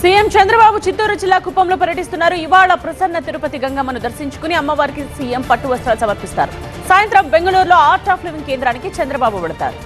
CM Chandrababu Chittoor జిల్లా కుప్పంలో పర్యటిస్తున్నారు. ఇవాళ ప్రసన్న తిరుపతి గంగమ్మను దర్శించుకుని అమ్మవారికి సీఎం పట్టు వస్త్రాలు సమర్పిస్తారు. సాయంత్రం బెంగళూరులో ఆర్ట్ ఆఫ్ లివింగ్ కేంద్రానికి చంద్రబాబు వెళతారు.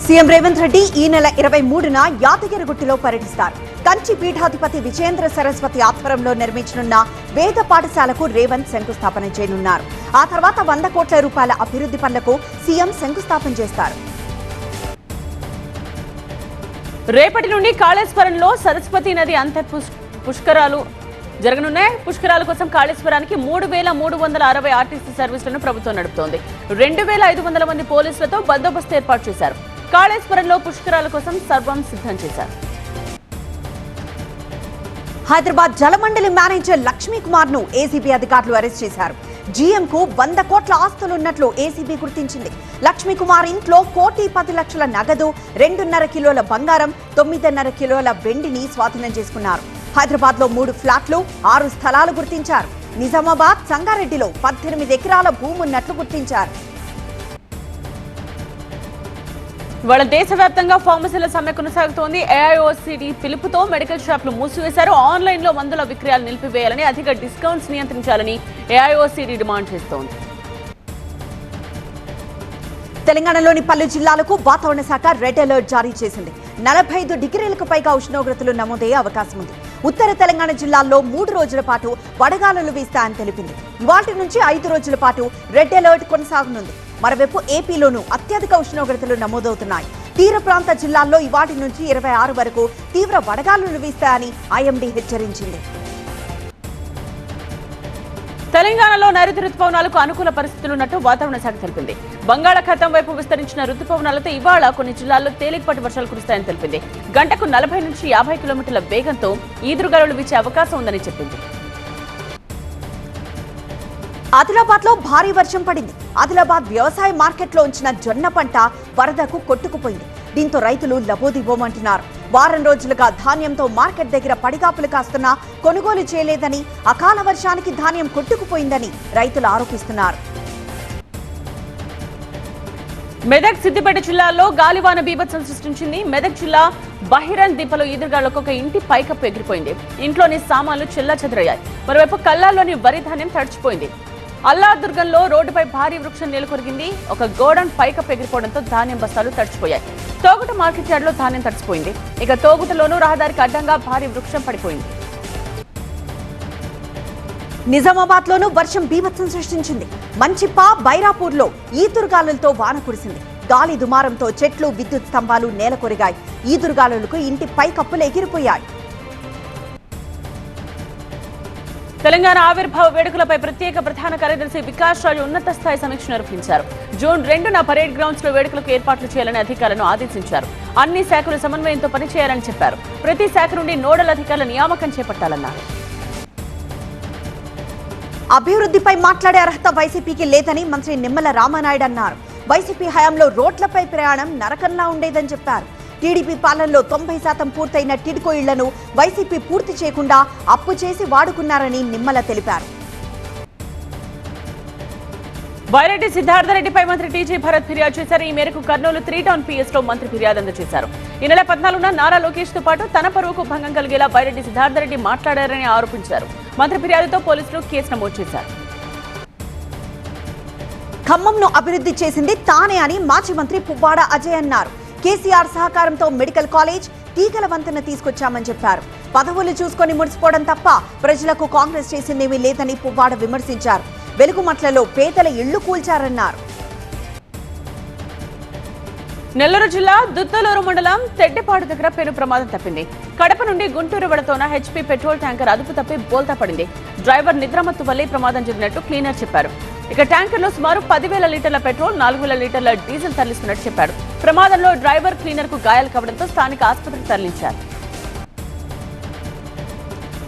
సీఎం రేవంత్ రెడ్డి ఈ నెల 23న యాదగిరిగుట్టలో పర్యటిస్తారు. కంచి పీఠాధిపతి విజేంద్ర సరస్వతి ఆధ్వర్యంలో నిర్మించనున్న వేద పాఠశాలకు రేవంత్ శంకుస్థాపన చేయనున్నారు. ఆ తర్వాత 100 కోట్ల రూపాయల అభివృద్ధి పనులకు సీఎం శంకుస్థాపన చేస్తారు. రేపటి నుండి కాళేశ్వరంలో సరస్వతి నది అంత్య పుష్కరాలు జరగనున్నాయి. పుష్కరాల కోసం కాళేశ్వరానికి 3,360 ఆర్టీసీ సర్వీసులను ప్రభుత్వం నడుపుతోంది. 2,500 మంది పోలీసులతో బందోబస్తు ఏర్పాటు చేశారు. కాళేశ్వరంలో పుష్కరాల కోసం సర్వం సిద్ధం చేశారు. హైదరాబాద్ జలమండలి మేనేజర్ లక్ష్మీ కుమార్ ను ఏసీబీ అధికారులు అరెస్ట్ చేశారు. జీఎం కు 100 కోట్ల ఆస్తులున్నట్లు ఏసీబీ గుర్తించింది. లక్ష్మీ కుమార్ ఇంట్లో 1,10,00,000 నగదు, 2.5 కిలోల బంగారం, 9.5 కిలోల వెండిని స్వాధీనం చేసుకున్నారు. హైదరాబాద్ లో 3 ఫ్లాట్లు, 6 స్థలాలు గుర్తించారు. నిజామాబాద్, సంగారెడ్డిలో 18 ఎకరాల భూమి ఉన్నట్లు గుర్తించారు. ఇవాళ దేశవ్యాప్తంగా ఫార్మసీల సమ్మె కొనసాగుతోంది. ఏఐఓసీడీ పిలుపుతో మెడికల్ షాపులు మూసివేశారు. ఆన్లైన్ లో మందుల విక్రయాలు నిలిపివేయాలని, అధిక డిస్కౌంట్స్ నియంత్రించాలని ఏఐఓసీడీ డిమాండ్ చేస్తోంది. తెలంగాణలోని పలు జిల్లాలకు వాతావరణ శాఖ రెడ్ అలర్ట్ జారీ చేసింది. 45 డిగ్రీలకు పైగా ఉష్ణోగ్రతలు నమోదయ్యే అవకాశం ఉంది. ఉత్తర తెలంగాణ జిల్లాల్లో 3 రోజుల పాటు వడగాలులు వీస్తాయని తెలిపింది. వాటి నుంచి 5 రోజుల పాటు రెడ్ అలర్ట్ కొనసాగనుంది. మరోవైపు ఏపీలోనూ అత్యధిక ఉష్ణోగ్రతలు నమోదవుతున్నాయి. తీర ప్రాంత జిల్లాల్లో ఇవాటి నుంచి 26 వరకు తీవ్ర వడగాలులు వీస్తాయని ఐఎండీ హెచ్చరించింది. తెలంగాణలో నైరుతి రుతుపవనాలకు అనుకూల పరిస్థితులున్నట్టు వాతావరణ శాఖ తెలిపింది. బంగాళాఖాతం వైపు విస్తరించిన రుతుపవనాలతో ఇవాళ కొన్ని జిల్లాల్లో తేలికపాటి వర్షాలు కురుస్తాయని తెలిపింది. గంటకు 40 నుంచి 50 కిలోమీటర్ల వేగంతో ఈదురుగాలులు వీచే అవకాశం ఉందని చెప్పింది. ఆదిలాబాద్ లో భారీ వర్షం పడింది. ఆదిలాబాద్ వ్యవసాయ మార్కెట్లో ఉంచిన జొన్న పంట వరదకు కొట్టుకుపోయింది. దీంతో రైతులు లబోదిబోమంటున్నారు. వారం రోజులుగా ధాన్యంతో మార్కెట్ దగ్గర పడిగాపులు కాస్తున్నా కొనుగోలు చేయలేదని, అకాల వర్షానికి ధాన్యం కొట్టుకుపోయిందని రైతులు ఆరోపిస్తున్నారు. మెదక్, సిద్దిపేట జిల్లాల్లో గాలివాన బీభత్సం సృష్టించింది. మెదక్ జిల్లా బహిరన్ దీపలో ఈదురుగాలకు ఒక ఇంటి పైకప్పు ఎగిరిపోయింది. ఇంట్లోని సామాన్లు చెల్లాచెదరయ్యాయి. మరోవైపు కల్లాల్లోని వరి ధాన్యం తడిచిపోయింది. అల్లాదుర్గంలో రోడ్డుపై భారీ వృక్షం నెలకొరిగింది. ఒక గోడౌన్ పైకప్పు ఎగిరిపోవడంతో ధాన్యం బస్తాలు తడిచిపోయాయి. తోగుట మార్కెట్ యార్డ్ లో ధాన్యం తడిచిపోయింది. ఇక తోగుటలోనూ రహదారికి అడ్డంగా భారీ వృక్షం పడిపోయింది. నిజామాబాద్ లోనూ వర్షం బీభత్సం సృష్టించింది. మంచిప్ప, బైరాపూర్లో ఈదురుగాలులతో వాన కురిసింది. గాలి దుమారంతో చెట్లు, విద్యుత్ స్తంభాలు నేలకొరిగాయి. ఈదురుగాలులకు ఇంటి పైకప్పులు ఎగిరిపోయాయి. తెలంగాణ ఆవిర్భావ వేడుకలపై ప్రత్యేక ప్రధాన కార్యదర్శి వికాస్ రాజు ఉన్నత స్థాయి సమీక్ష నిర్వహించారు. జూన్ 2న పరేడ్ గ్రౌండ్స్ లో వేడుకలకు ఏర్పాట్లు చేయాలని అధికారులను ఆదేశించారు. అన్ని శాఖలు సమన్వయంతో పనిచేయాలని చెప్పారు. ప్రతి శాఖ నుండి నోడల్ అధికారుల నియామకం చేపట్టాలన్నారు. అభివృద్ధిపై మాట్లాడే అర్హత వైసీపీకి లేదని మంత్రి నిమ్మల రామానాయుడు అన్నారు. వైసీపీ హయాంలో రోడ్లపై ప్రయాణం నరకంలా ఉండేదని చెప్పారు. టీడీపీ పాలనలో 90% పూర్తయిన టిడ్కో ఇళ్లను వైసీపీ పూర్తి చేయకుండా అప్పు చేసి వాడుకున్నారని నిమ్మల తెలిపారు. వైరెడ్డి సిద్ధార్థరెడ్డిపై మంత్రి టీజీ భరత్ ఫిర్యాదు చేశారు. ఈ మేరకు కర్నూలు 3 టౌన్ పిఎస్ లో మంత్రి ఫిర్యాదు అందజేశారు. ఈ నెల 14న నారా లోకేష్ తో పాటు తన పరువుకు భంగం కలిగేలా వైరెడ్డి సిద్ధార్థరెడ్డి మాట్లాడారని ఆరోపించారు. మంత్రి ఫిర్యాదుతో పోలీసులు కేసు నమోదు చేశారు. ఖమ్మంను అభివృద్ధి చేసింది తానే అని మాజీ మంత్రి పువ్వాడ అజయ్ అన్నారు. కేసీఆర్ సహకారంతో మెడికల్ కాలేజ్, తీగల వంతెన తీసుకొచ్చామని చెప్పారు. పదవులు చూసుకొని ముడిసిపోవడం తప్ప ప్రజలకు కాంగ్రెస్ చేసిందేమీ లేదని పువ్వాడ విమర్శించారు. వెలుగుమట్లలో పేదల ఇళ్లు కూల్చారన్నారు. నెల్లూరు జిల్లా దుత్తలూరు మండలం తెడ్డపాడు దగ్గర పెను ప్రమాదం తప్పింది. కడప నుండి గుంటూరు వెళుతున్న హెచ్పీ పెట్రోల్ ట్యాంకర్ అదుపు తప్పి బోల్తా పడింది. డ్రైవర్ నిద్రమత్తు వల్లే ప్రమాదం జరిగినట్టు క్లీనర్ చెప్పారు. ఇక ట్యాంకర్లో సుమారు 10,000 లీటర్ల పెట్రోల్, 4,000 లీటర్ల డీజిల్ తరలిస్తున్నట్టు చెప్పాడు. ప్రమాదంలో డ్రైవర్, క్లీనర్ కు గాయాలు కావడంతో స్థానిక ఆసుపత్రికి తరలించారు.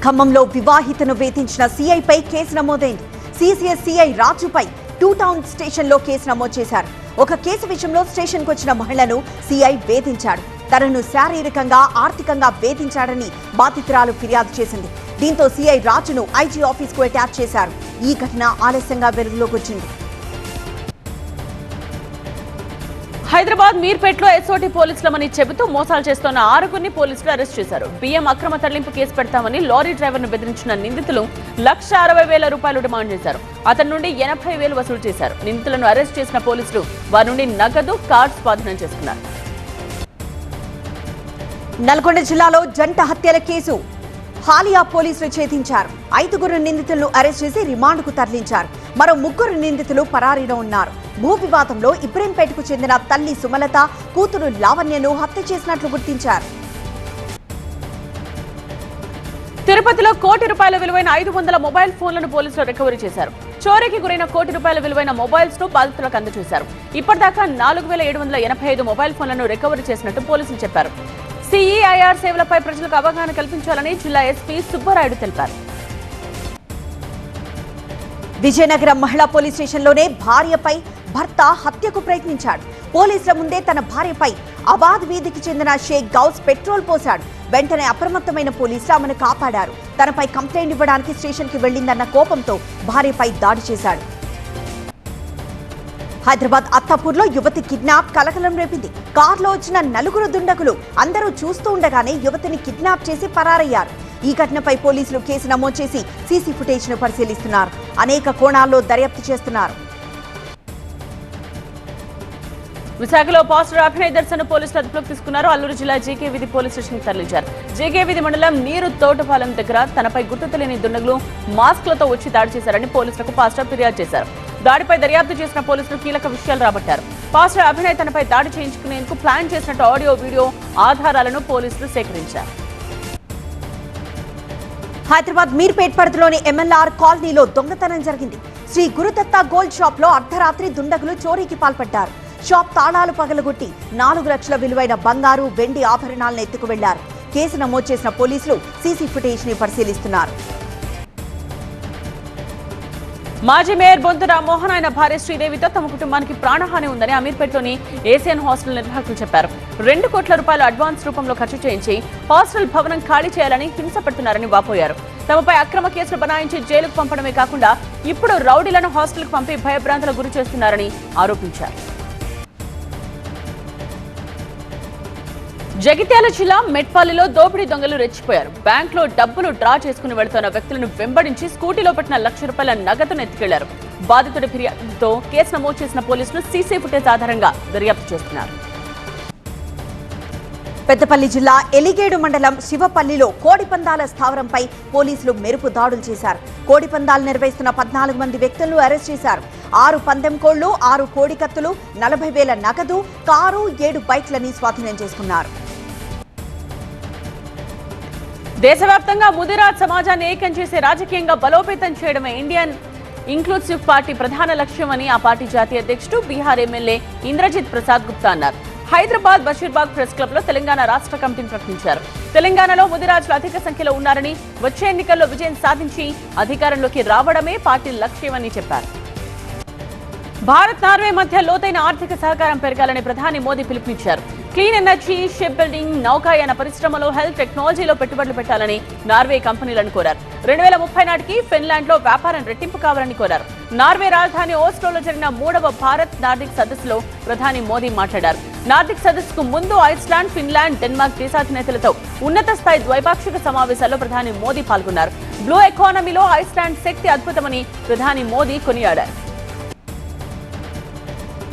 ఖమ్మంలో వివాహితను వేధించిన సీఐపై కేసు నమోదైంది. సీసీఎస్ సీఐ రాజుపై 2 టౌన్ స్టేషన్ లో కేసు నమోదు చేశారు. ఒక కేసు విషయంలో స్టేషన్ కు వచ్చిన మహిళను సీఐ వేధించాడు. తనను శారీరకంగా, ఆర్థికంగా వేధించాడని బాధితురాలు ఫిర్యాదు చేసింది. దీంతో సీఐ రాజును ఐజీ ఆఫీస్ కు అటాచ్ చేశారు. ఈ ఘటన ఆలస్యంగా వెలుగులోకి వచ్చింది. హైదరాబాద్ మీర్పేటలో ఎస్ఓటీ పోలీసులమని చెబుతూ మోసాలు చేస్తున్న 6గురిని పోలీసులు అరెస్ట్ చేశారు. బియ్యం అక్రమ తరలింపు కేసు పెడతామని లారీ డ్రైవర్ను బెదిరించిన నిందితులు ₹1,60,000 డిమాండ్ చేశారు. అతని నుండి 80,000 వసూలు చేశారు. నిందితులను అరెస్ట్ చేసిన పోలీసులు వారి నుండి నగదు, కార్డు స్వాధీనం చేసుకున్నారు. నల్గొండ జిల్లాలో జంట హత్యల కేసు హాలియా పోలీసులు ఛేదించారు. 5గురు నిందితులను అరెస్ట్ చేసి రిమాండ్కు తరలించారు. మరో 3 నిందితులు పరారీలో ఉన్నారు. భూ వివాదంలో ఇబ్రహీంపేటకు చెందిన తల్లి సుమలత, కూతురు లావణ్యను హత్య చేసినట్లు గుర్తించారు. తిరుపతిలో ₹1,00,00,000 విలువైన 500 మొబైల్ ఫోన్లను పోలీసులు రికవరీ చేశారు. చోరీకి గురైన ₹1,00,00,000 విలువైన మొబైల్స్ ను బాధితులకు అందజేశారు. ఇప్పటిదాకా 4,785 మొబైల్ ఫోన్లను రికవరీ చేసినట్టు పోలీసులు చెప్పారు. సిఈఐఆర్ సేవలపై ప్రజలకు అవగాహన కల్పించాలని జిల్లా ఎస్పీ సుబ్బరాయుడు తెలిపారు. విజయనగరం మహిళా పోలీస్ స్టేషన్లోనే భార్యపై భర్త హత్యకు ప్రయత్నించాడు. పోలీసుల ముందే తన భార్యపై అబాద్ వీధికి చెందిన షేక్ గౌస్ పెట్రోల్ పోశాడు. వెంటనే అప్రమత్తమైన పోలీసులు ఆమెను కాపాడారు. తనపై కంప్లైంట్ ఇవ్వడానికి స్టేషన్కి వెళ్లిందన్న కోపంతో భార్యపై దాడి చేశాడు. హైదరాబాద్ అత్తాపూర్లో యువతి కిడ్నాప్ కలకలం రేపింది. కారులో వచ్చిన 4 దుండగులు అందరూ చూస్తూ ఉండగానే యువతిని కిడ్నాప్ చేసి పరారయ్యారు. ఈ ఘటనపై పోలీసులు కేసు నమోదు చేసి సీసీ ఫుటేజ్ ను పరిశీలిస్తున్నారు. అనేక కోణాల్లో దర్యాప్తు చేస్తున్నారు. విశాఖలో పాస్టర్ అభినయ్ దర్శన్ పోలీసులు అదుపులోకి తీసుకున్నారు. అల్లూరు జిల్లా జీకే వీధి పోలీస్ స్టేషన్ కి తరలించారు. జీకే వీధి మండలం నీరు తోటపాలెం దగ్గర తనపై గుర్తు తెలియని దుండగులు మాస్క్లతో వచ్చి దాడి చేశారని పోలీసులకు పాస్టర్ ఫిర్యాదు చేశారు. దాడిపై దర్యాప్తు చేసిన పోలీసులు కీలక విషయాలు రాబట్టారు. పాస్టర్ అభినయ్ తనపై దాడి చేయించుకునేందుకు ప్లాన్ చేసినట్టు ఆడియో, వీడియో ఆధారాలను పోలీసులు సేకరించారు. హైదరాబాద్ మీర్పేట్ పరిధిలోని ఎంఎల్ఆర్ కాలనీలో దొంగతనం జరిగింది. శ్రీ గురుదత్త గోల్డ్ షాప్ లో అర్ధరాత్రి దుండగులు చోరీకి పాల్పడ్డారు. షాప్ తాళాలు పగలగొట్టి 4 లక్షల విలువైన బంగారు, వెండి ఆభరణాలను ఎత్తుకు వెళ్లారు. కేసు నమోదు చేసిన పోలీసులు సీసీ ఫుటేజ్ ని పరిశీలిస్తున్నారు. మాజీ మేయర్ బొంతు రామ్మోహన్ ఆయన భార్య శ్రీదేవితో తమ కుటుంబానికి ప్రాణహాని ఉందని అమీర్పేటలోని ఏసియన్ హాస్టల్ నిర్వాహకులు చెప్పారు. ₹2 కోట్ల అడ్వాన్స్ రూపంలో ఖర్చు చేయించి హాస్టల్ భవనం ఖాళీ చేయాలని హింస పెడుతున్నారని వాపోయారు. తమపై అక్రమ కేసులు బనాయించి జైలుకు పంపడమే కాకుండా ఇప్పుడు రౌడీలను హాస్టల్కు పంపి భయభ్రాంతులకు గురి చేస్తున్నారని ఆరోపించారు. జగిత్యాల జిల్లా మెట్పల్లిలో దోపిడీ దొంగలు రెచ్చిపోయారు. బ్యాంకులో డబ్బులు డ్రా చేసుకుని వెళుతున్న వ్యక్తులను వెంబడించి స్కూటీలో పెట్టిన ₹1,00,000 నగదును ఎత్తుకెళ్లారు. బాధితుడి ఫిర్యాదుతో కేసు నమోదు చేసిన పోలీసులు సీసీ ఫుటేజ్ ఆధారంగా దర్యాప్తు చేస్తున్నారు. పెద్దపల్లి జిల్లా ఎలిగేడు మండలం శివపల్లిలో కోడిపందాల స్థావరంపై పోలీసులు మెరుపు దాడులు చేశారు. కోడిపందాలు నిర్వహిస్తున్న 14 మంది వ్యక్తులను అరెస్ట్ చేశారు. 6 పందెం కోళ్లు, 6 కోడి కత్తులు, 40,000 నగదు, కారు, 7 బైక్లని స్వాధీనం చేసుకున్నారు. దేశవ్యాప్తంగా ముదిరాజ్ సమాజాన్ని ఏకం చేసే రాజకీయంగా బలోపేతం చేయడమే ఇండియన్ ఇంక్లూసివ్ పార్టీ ప్రధాన లక్ష్యమని ఆ పార్టీ జాతీయ అధ్యక్షుడు, బీహార్ ఎమ్మెల్యే ఇంద్రజిత్ ప్రసాద్ గుప్తా అన్నారు. హైదరాబాద్ బషీర్బాగ్ ప్రెస్ క్లబ్ లో తెలంగాణ రాష్ట్ర కమిటీని ప్రకటించారు. తెలంగాణలో ముదిరాజులు అధిక సంఖ్యలో ఉన్నారని, వచ్చే ఎన్నికల్లో విజయం సాధించి అధికారంలోకి రావడమే పార్టీ లక్ష్యమని చెప్పారు. భారత్, నార్వే మధ్య లోతైన ఆర్థిక సహకారం పెరగాలని ప్రధాని మోదీ పిలుపునిచ్చారు. క్లీన్ ఎనర్జీ, షిప్ బిల్డింగ్, నౌకాయాన పరిశ్రమలో, హెల్త్ టెక్నాలజీలో పెట్టుబడులు పెట్టాలని నార్వే కంపెనీలను కోరారు. 2030 నాటికి ఫిన్లాండ్ లో వ్యాపారం రెట్టింపు కావాలని కోరారు. నార్వే రాజధాని ఓస్లోలో జరిగిన 3వ భారత్ నార్డిక్ సదస్సులో ప్రధాని మోదీ మాట్లాడారు. నార్డిక్ సదస్సుకు ముందు ఐస్లాండ్, ఫిన్లాండ్, డెన్మార్క్ దేశాధినేతలతో ఉన్నత స్థాయి ద్వైపాక్షిక సమావేశాల్లో ప్రధాని మోదీ పాల్గొన్నారు. బ్లూ ఎకానమీలో ఐస్లాండ్ శక్తి అద్భుతమని ప్రధాని మోదీ కొనియాడారు.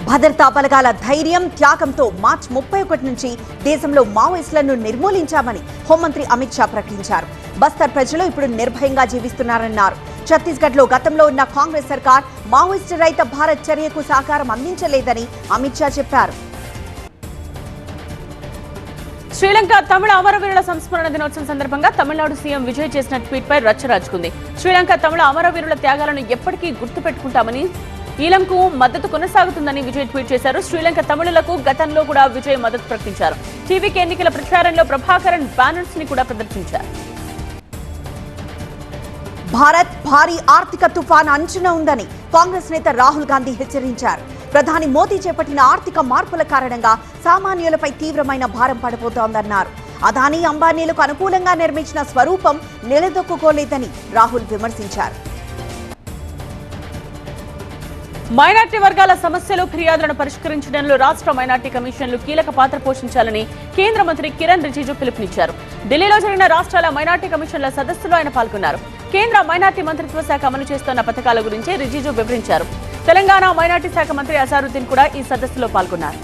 భద్రతా బలగాల ధైర్యం, త్యాగంతో మార్చి 31 నుంచి దేశంలో మావోయిస్టులను నిర్మూలించామని హోంమంత్రి అమిత్ షా ప్రకటించారు. బస్తర్ ప్రజలు ఇప్పుడు నిర్భయంగా జీవిస్తున్నారన్నారు. ఛత్తీస్గఢ్ లో గతంలో ఉన్న కాంగ్రెస్ సర్కార్ మావోయిస్టు రహిత భారత్ చర్యకు సహకారం అందించలేదని అమిత్ షా చెప్పారు. శ్రీలంక తమిళ అమరవీరుల సంస్మరణ దినోత్సవం సందర్భంగా తమిళనాడు సీఎం విజయ్ చేసిన ట్వీట్ పై రచ్చ రాజుకుంది. శ్రీలంక తమిళ అమరవీరుల త్యాగాలను ఎప్పటికీ గుర్తుపెట్టుకుంటామని, ఈలంకు మద్దతు కొనసాగుతుందని విజయ్ ట్వీట్ చేశారు. శ్రీలంక తమిళులకు గతంలో కూడా విజయ్ మద్దతు ప్రకటించారు. టీవీకి ఎన్నికల ప్రచారంలో ప్రభాకరన్ బ్యానర్స్ ని కూడా ప్రదర్శించారు. భారత్ భారీ ఆర్థిక తుఫాన్ అంచున ఉందని కాంగ్రెస్ నేత రాహుల్ గాంధీ హెచ్చరించారు. ప్రధాని మోదీ చేపట్టిన ఆర్థిక మార్పుల కారణంగా సామాన్యులపై తీవ్రమైన భారం పడిపోతోందన్నారు. అదానీ, అంబానీలకు అనుకూలంగా నిర్మించిన స్వరూపం నిలదొక్కుకోలేదని రాహుల్ విమర్శించారు. మైనార్టీ వర్గాల సమస్యలు ఫిర్యాదులను పరిష్కరించడంలో రాష్ట్ర మైనార్టీ కమిషన్లు కీలక పాత్ర పోషించాలని కేంద్ర మంత్రి కిరణ్ రిజిజు పిలుపునిచ్చారు. ఢిల్లీలో జరిగిన రాష్ట్రాల మైనార్టీ కమిషన్ల సదస్సులో ఆయన పాల్గొన్నారు. కేంద్ర మైనార్టీ మంత్రిత్వ శాఖ అమలు చేస్తున్న పథకాల గురించి రిజిజు వివరించారు. తెలంగాణ మైనార్టీ శాఖ మంత్రి అజారుద్దీన్ కూడా ఈ సదస్సులో పాల్గొన్నారు.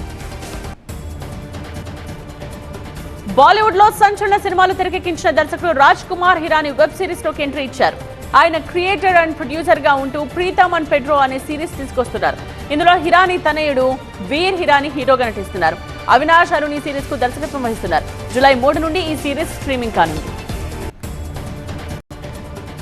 బాలీవుడ్ లో సంచలన సినిమాలు తెరకెక్కించిన దర్శకుడు రాజ్ కుమార్ హిరానీ వెబ్ సిరీస్ లోకి ఎంట్రీ ఇచ్చారు. ఆయన క్రియేటర్ అండ్ ప్రొడ్యూసర్ గా ఉంటూ ప్రీతమ్ అండ్ పెడ్రో అనే సిరీస్ తీసుకొస్తున్నారు. ఇందులో హిరానీ తనయుడు వీర్ హిరానీ హీరోగా నటిస్తున్నారు. అవినాష్ అరుణ్ ఈ సిరీస్ కు దర్శకత్వం వహిస్తున్నారు. జూలై 3 నుండి ఈ సిరీస్ స్ట్రీమింగ్ కానుంది.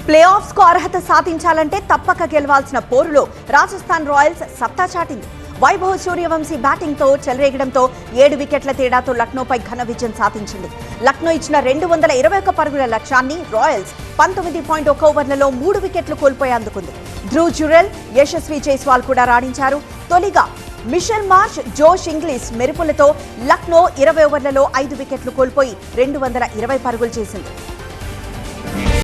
ప్లే ఆఫ్స్ కు అర్హత సాధించాలంటే తప్పక గెలవాల్సిన పోరులో రాజస్థాన్ రాయల్స్ సత్తా చాటింది. వైభవ్ సూర్యవంశీ బ్యాటింగ్ తో చెలరేగడంతో 7 వికెట్ల తేడాతో లక్నోపై ఘన విజయం సాధించింది. లక్నో ఇచ్చిన 221 పరుగుల లక్ష్యాన్ని రాయల్స్ 19.1 ఓవర్లలో 3 వికెట్లు కోల్పోయి అందుకుంది. ధ్రువ్ జురెల్, యశస్వి జైస్వాల్ కూడా రాణించారు. తొలిగా మిషెల్ మార్ష్, జోష్ ఇంగ్లీష్ మెరుపులతో లక్నో 20 ఓవర్లలో 5 వికెట్లు కోల్పోయి 220 పరుగులు చేసింది.